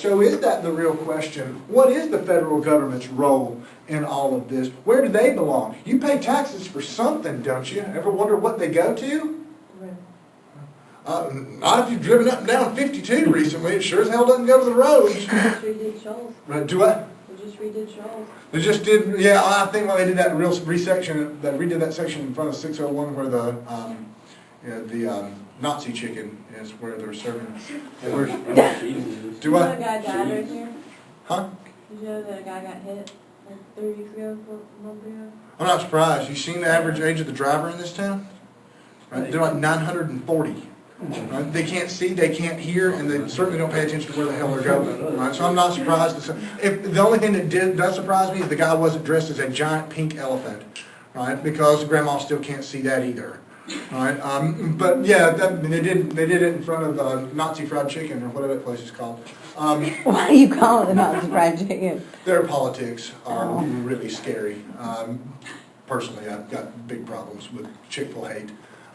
So is that the real question? What is the federal government's role in all of this? Where do they belong? You pay taxes for something, don't you? Ever wonder what they go to? Not if you've driven up and down 52 recently. It sure as hell doesn't go to the roads. They just redid Shoals. Do what? They just redid Shoals. They just did, yeah, I think when they did that real resection, that redid that section in front of 601 where the Nazi chicken is where they're serving. Do You know that what? guy died right here? Huh? Did you know that a guy got hit like 3 weeks ago, a month ago? I'm not surprised. You seen the average age of the driver in this town? Right? They're like 940. Right? They can't see, they can't hear, and they certainly don't pay attention to where the hell they're going. Right? So I'm not surprised. If the only thing that does surprise me is the guy wasn't dressed as a giant pink elephant, right? Because Grandma still can't see that either. Right? But yeah, they did it in front of Nazi fried chicken or whatever that place is called. Why do you call it the Nazi fried chicken? Their politics are really scary. Personally, I've got big problems with Chick-Fil-A hate.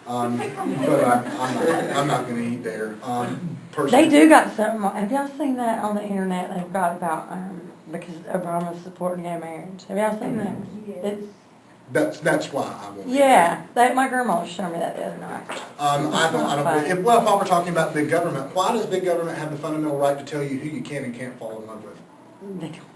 But I'm not going to eat there. Personally. They do got something. Have y'all seen that on the internet? They've got about because Obama's supporting gay marriage. Have y'all seen that? It's, That's why I won't. yeah, my grandma was showing me that the other night. Well, if I were talking about big government, why does big government have the fundamental right to tell you who you can and can't fall in love with?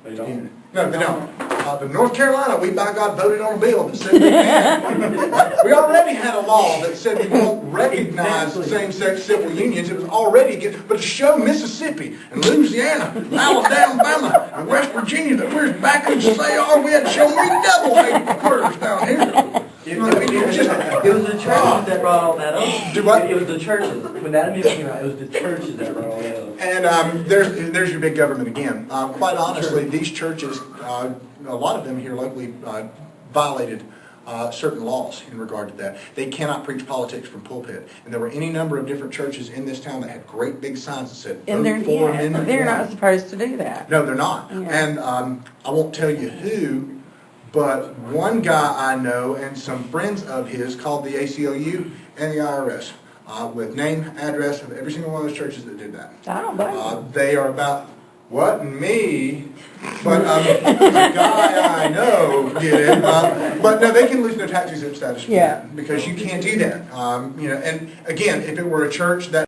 They don't. No, they don't. But North Carolina, we by God voted on a bill that said they can. We already had a law that said we won't recognize same-sex civil unions. It was already good. But to show Mississippi and Louisiana, and Alabama, and West Virginia that we're as backwards as they are, we had to show them we double hate murders down here. It was the churches that brought all that up. Do what? It was the churches. When that amendment came out, it was the churches that brought all that up. And there's your big government again. Quite honestly, these churches, a lot of them here locally, violated certain laws in regard to that. They cannot preach politics from pulpit. And there were any number of different churches in this town that had great big signs that said, And vote for Amendment they're 1. not supposed to do that. No, they're not. Yeah. And I won't tell you who, but one guy I know and some friends of his called the ACLU and the IRS with name, address of every single one of those churches that did that. I don't blame you. They are about, what, and me? But the guy I know did it. But no, they can lose their tax exempt status. Yeah. Because you can't do that. And again, if it were a church that